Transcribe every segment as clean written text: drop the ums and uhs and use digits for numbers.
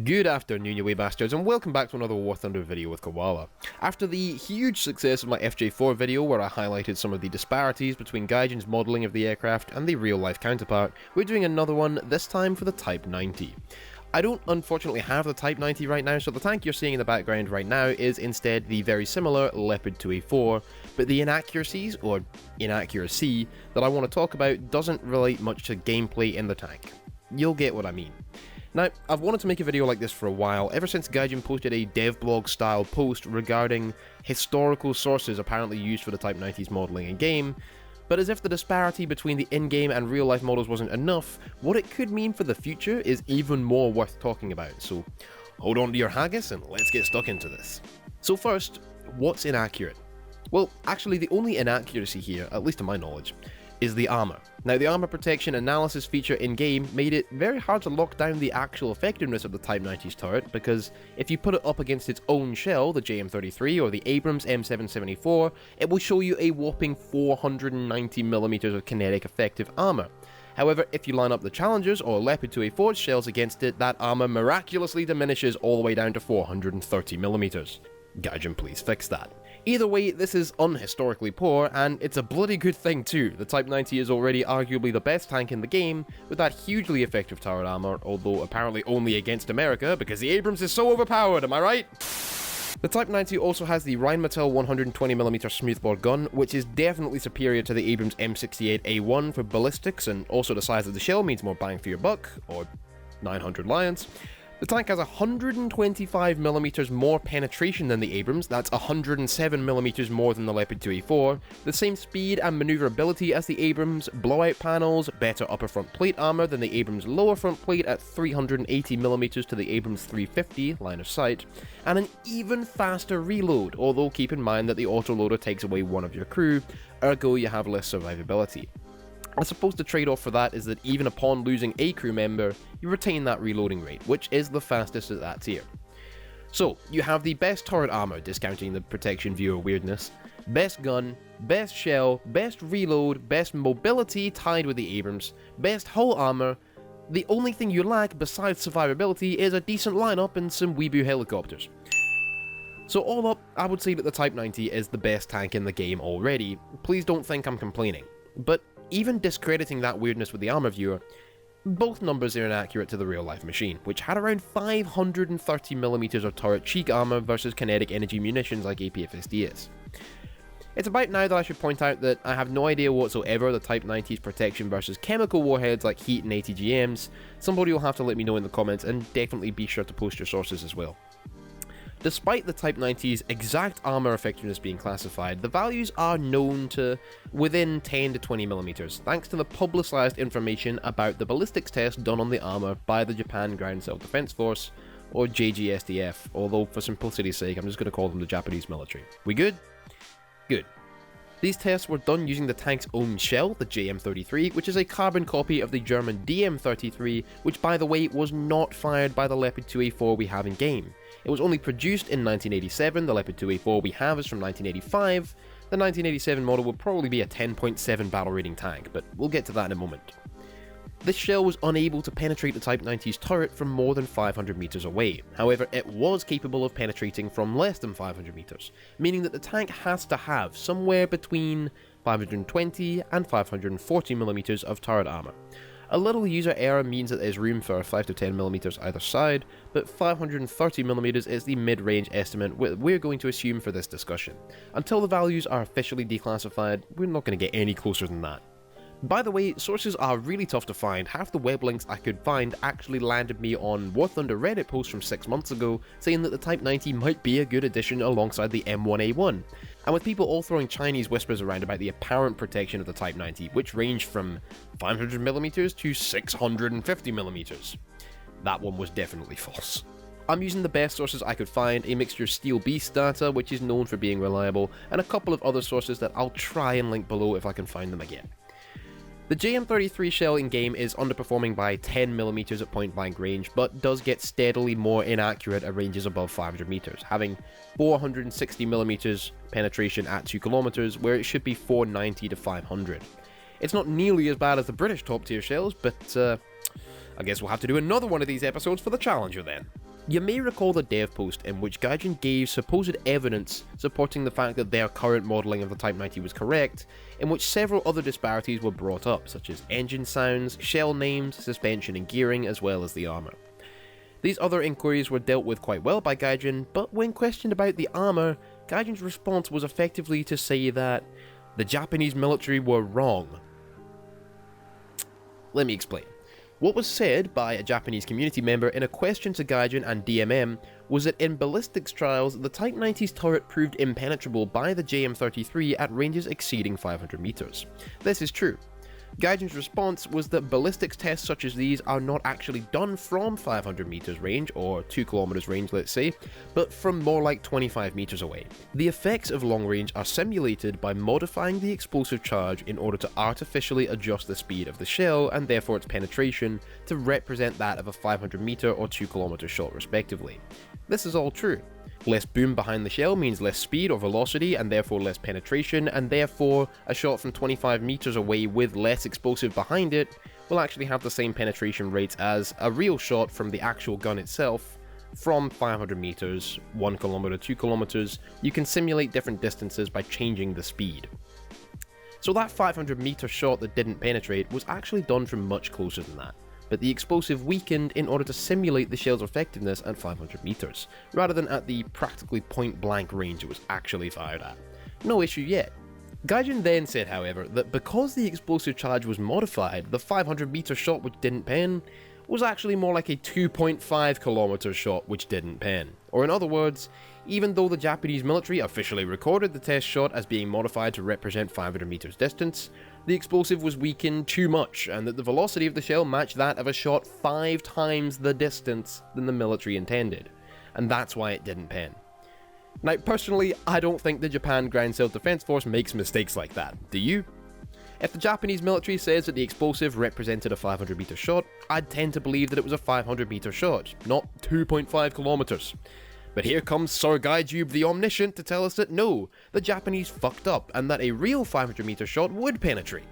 Good afternoon, you wee bastards, and welcome back to another War Thunder video with Koala. After the huge success of my FJ4 video where I highlighted some of the disparities between Gaijin's modelling of the aircraft and the real-life counterpart, we're doing another one, this time for the Type 90. I don't unfortunately have the Type 90 right now, so the tank you're seeing in the background right now is instead the very similar Leopard 2A4, but the inaccuracies, or inaccuracy, that I want to talk about doesn't relate much to gameplay in the tank. You'll get what I mean. Now, I've wanted to make a video like this for a while, ever since Gaijin posted a devblog style post regarding historical sources apparently used for the Type 90's modelling in-game, but as if the disparity between the in-game and real-life models wasn't enough, what it could mean for the future is even more worth talking about, so hold on to your haggis and let's get stuck into this. So first, what's inaccurate? Well, actually the only inaccuracy here, at least to my knowledge, is the armor. Now, the armor protection analysis feature in-game made it very hard to lock down the actual effectiveness of the Type 90's turret, because if you put it up against its own shell, the JM33 or the Abrams M774, it will show you a whopping 490mm of kinetic effective armor. However, if you line up the Challengers or Leopard 2A4 shells against it, that armor miraculously diminishes all the way down to 430mm. Gaijin, please fix that. Either way, this is unhistorically poor, and it's a bloody good thing too. The Type 90 is already arguably the best tank in the game, with that hugely effective turret armor, although apparently only against America, because the Abrams is so overpowered, am I right? The Type 90 also has the Rheinmetall 120mm smoothbore gun, which is definitely superior to the Abrams M68A1 for ballistics, and also the size of the shell means more bang for your buck, or 900 lions. The tank has 125mm more penetration than the Abrams, that's 107mm more than the Leopard 2A4, the same speed and maneuverability as the Abrams, blowout panels, better upper front plate armor than the Abrams lower front plate at 380mm to the Abrams 350 line of sight, and an even faster reload, although keep in mind that the autoloader takes away one of your crew, ergo you have less survivability. I suppose the trade-off for that is that even upon losing a crew member, you retain that reloading rate, which is the fastest at that tier. So, you have the best turret armor, discounting the protection viewer weirdness, best gun, best shell, best reload, best mobility tied with the Abrams, best hull armor. The only thing you lack besides survivability is a decent lineup and some weeboo helicopters. So all up, I would say that the Type 90 is the best tank in the game already. Please don't think I'm complaining. But even discrediting that weirdness with the armor viewer, both numbers are inaccurate to the real-life machine, which had around 530mm of turret cheek armor versus kinetic energy munitions like APFSD is. It's about now that I should point out that I have no idea whatsoever the Type 90's protection versus chemical warheads like heat and ATGMs. Somebody will have to let me know in the comments, and definitely be sure to post your sources as well. Despite the Type 90's exact armor effectiveness being classified, the values are known to within 10 to 20mm, thanks to the publicised information about the ballistics test done on the armor by the Japan Ground Self-Defense Force, or JGSDF, although for simplicity's sake I'm just going to call them the Japanese military. We good? Good. These tests were done using the tank's own shell, the JM33, which is a carbon copy of the German DM33, which by the way was not fired by the Leopard 2A4 we have in game. It was only produced in 1987, the Leopard 2A4 we have is from 1985, the 1987 model would probably be a 10.7 battle rating tank, but we'll get to that in a moment. This shell was unable to penetrate the Type 90's turret from more than 500 meters away, however it was capable of penetrating from less than 500 meters, meaning that the tank has to have somewhere between 520 and 540mm of turret armor. A little user error means that there's room for 5 to 10mm either side, but 530mm is the mid-range estimate we're going to assume for this discussion. Until the values are officially declassified, we're not going to get any closer than that. By the way, sources are really tough to find. Half the web links I could find actually landed me on War Thunder Reddit posts from 6 months ago, saying that the Type 90 might be a good addition alongside the M1A1. And with people all throwing Chinese whispers around about the apparent protection of the Type 90, which range from 500mm to 650mm. That one was definitely false. I'm using the best sources I could find, a mixture of Steel Beast data, which is known for being reliable, and a couple of other sources that I'll try and link below if I can find them again. The JM33 shell in-game is underperforming by 10mm at point-blank range, but does get steadily more inaccurate at ranges above 500 meters, having 460mm penetration at 2 kilometers, where it should be 490 to 500. It's not nearly as bad as the British top-tier shells, but I guess we'll have to do another one of these episodes for the Challenger then. You may recall the dev post in which Gaijin gave supposed evidence supporting the fact that their current modelling of the Type 90 was correct, in which several other disparities were brought up, such as engine sounds, shell names, suspension and gearing, as well as the armour. These other inquiries were dealt with quite well by Gaijin, but when questioned about the armour, Gaijin's response was effectively to say that the Japanese military were wrong. Let me explain. What was said by a Japanese community member in a question to Gaijin and DMM was that in ballistics trials, the Type 90's turret proved impenetrable by the JM33 at ranges exceeding 500 meters. This is true. Gaijin's response was that ballistics tests such as these are not actually done from 500 meters range, or 2 kilometers range let's say, but from more like 25 meters away. The effects of long range are simulated by modifying the explosive charge in order to artificially adjust the speed of the shell and therefore its penetration to represent that of a 500 meter or 2 kilometer shot respectively. This is all true. Less boom behind the shell means less speed or velocity and therefore less penetration, and therefore a shot from 25 meters away with less explosive behind it will actually have the same penetration rates as a real shot from the actual gun itself from 500 meters, 1 kilometer, 2 kilometers. You can simulate different distances by changing the speed. So that 500 meter shot that didn't penetrate was actually done from much closer than that, but the explosive weakened in order to simulate the shell's effectiveness at 500 meters, rather than at the practically point-blank range it was actually fired at. No issue yet. Gaijin then said, however, that because the explosive charge was modified, the 500 meter shot which didn't pen was actually more like a 2.5 kilometer shot which didn't pen. Or in other words, even though the Japanese military officially recorded the test shot as being modified to represent 500 meters distance, the explosive was weakened too much, and that the velocity of the shell matched that of a shot 5 times the distance than the military intended, and that's why it didn't pen. Now, personally, I don't think the Japan Ground Self-Defense Force makes mistakes like that, do you? If the Japanese military says that the explosive represented a 500 meter shot, I'd tend to believe that it was a 500 meter shot, not 2.5 kilometers. But here comes Sir Gaijube the Omniscient to tell us that no, the Japanese fucked up and that a real 500 meter shot would penetrate.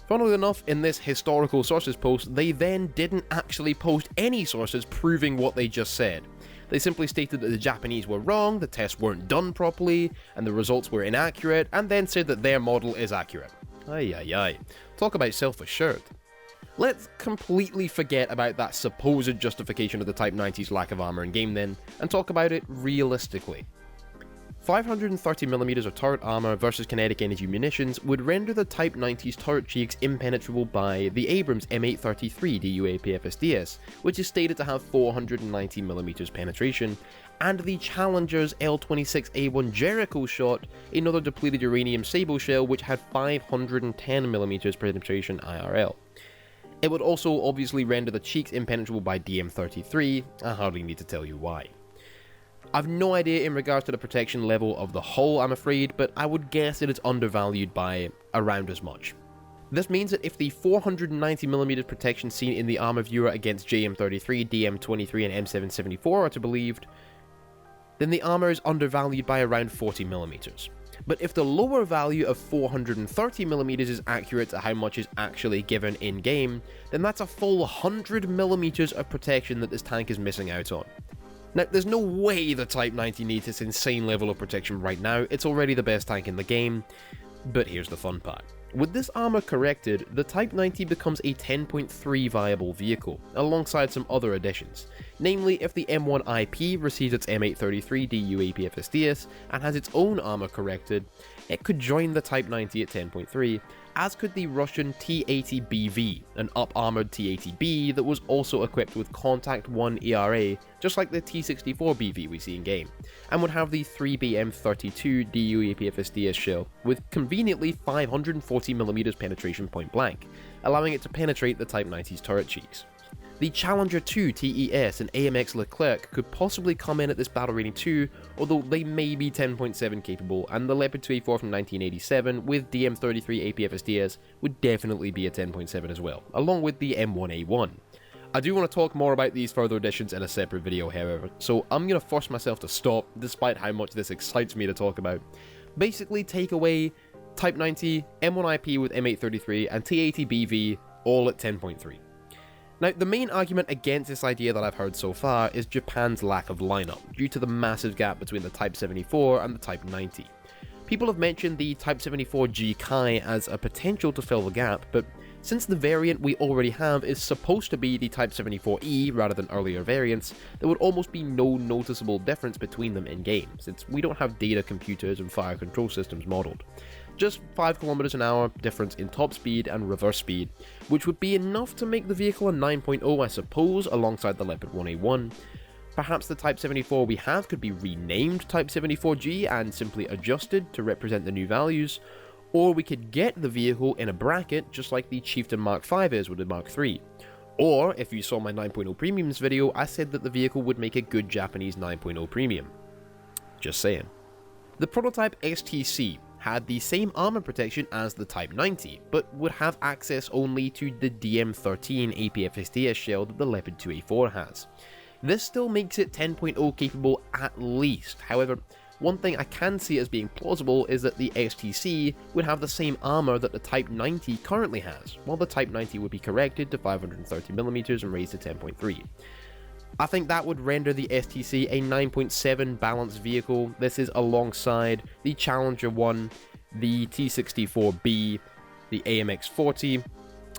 Funnily enough, in this historical sources post, they then didn't actually post any sources proving what they just said. They simply stated that the Japanese were wrong, the tests weren't done properly, and the results were inaccurate, and then said that their model is accurate. Ay ay ay. Talk about self-assured. Let's completely forget about that supposed justification of the Type 90's lack of armor in game then, and talk about it realistically. 530mm of turret armor versus kinetic energy munitions would render the Type 90's turret cheeks impenetrable by the Abrams M833 DUAP-FSDS, which is stated to have 490mm penetration, and the Challenger's L26A1 Jericho shot, another depleted uranium sable shell which had 510mm penetration IRL. It would also obviously render the cheeks impenetrable by DM33, I hardly need to tell you why. I've no idea in regards to the protection level of the hull, I'm afraid, but I would guess that it's undervalued by around as much. This means that if the 490mm protection seen in the armor viewer against JM33, DM23 and M774 are to be believed, then the armor is undervalued by around 40mm. But if the lower value of 430mm is accurate to how much is actually given in-game, then that's a full 100mm of protection that this tank is missing out on. Now, there's no way the Type 90 needs this insane level of protection right now, it's already the best tank in the game, but here's the fun part. With this armor corrected, the Type 90 becomes a 10.3 viable vehicle, alongside some other additions. Namely, if the M1IP receives its M833 DUAP-FSDS and has its own armor corrected, it could join the Type 90 at 10.3, as could the Russian T80BV, an up-armored T80B that was also equipped with Contact 1 ERA, just like the T64BV we see in-game, and would have the 3BM32 DUAP-FSDS shell with conveniently 540mm penetration point-blank, allowing it to penetrate the Type 90's turret cheeks. The Challenger 2 tHiS and AMX Leclerc could possibly come in at this battle rating too, although they may be 10.7 capable, and the Leopard 2A4 from 1987 with DM33 APFSDS would definitely be a 10.7 as well, along with the M1A1. I do want to talk more about these further additions in a separate video however, so I'm going to force myself to stop despite how much this excites me to talk about. Basically take away Type 90, M1IP with M833 and T80BV all at 10.3. Now, the main argument against this idea that I've heard so far is Japan's lack of lineup, due to the massive gap between the Type 74 and the Type 90. People have mentioned the Type 74G Kai as a potential to fill the gap, but since the variant we already have is supposed to be the Type 74E rather than earlier variants, there would almost be no noticeable difference between them in-game, since we don't have data computers and fire control systems modelled. Just 5 km an hour difference in top speed and reverse speed, which would be enough to make the vehicle a 9.0 I suppose, alongside the Leopard 1A1. Perhaps the Type 74 we have could be renamed Type 74G and simply adjusted to represent the new values, or we could get the vehicle in a bracket just like the Chieftain Mark V is with the Mark III. Or, if you saw my 9.0 Premiums video, I said that the vehicle would make a good Japanese 9.0 Premium. Just saying. The prototype STC had the same armor protection as the Type 90, but would have access only to the DM13 APFSTS shell that the Leopard 2A4 has. This still makes it 10.0 capable at least. However, one thing I can see as being plausible is that the STC would have the same armor that the Type 90 currently has, while the Type 90 would be corrected to 530mm and raised to 10.3. I think that would render the STC a 9.7 balanced vehicle. This is alongside the Challenger 1, the T64B, the AMX-40.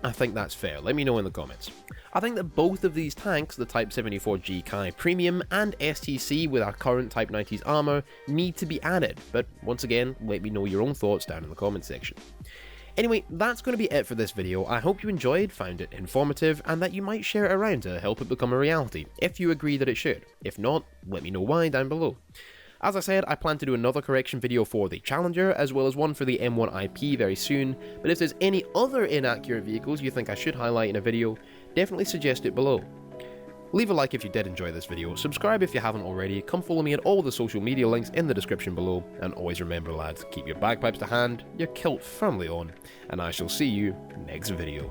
I think that's fair. Let me know in the comments. I think that both of these tanks, the Type 74G Kai Premium and STC with our current Type 90's armor, need to be added, but once again, let me know your own thoughts down in the comment section. Anyway, that's going to be it for this video. I hope you enjoyed, found it informative, and that you might share it around to help it become a reality, if you agree that it should. If not, let me know why down below. As I said, I plan to do another correction video for the Challenger, as well as one for the M1 IP very soon, but if there's any other inaccurate vehicles you think I should highlight in a video, definitely suggest it below. Leave a like if you did enjoy this video, subscribe if you haven't already, come follow me at all the social media links in the description below, and always remember lads, keep your bagpipes to hand, your kilt firmly on, and I shall see you next video.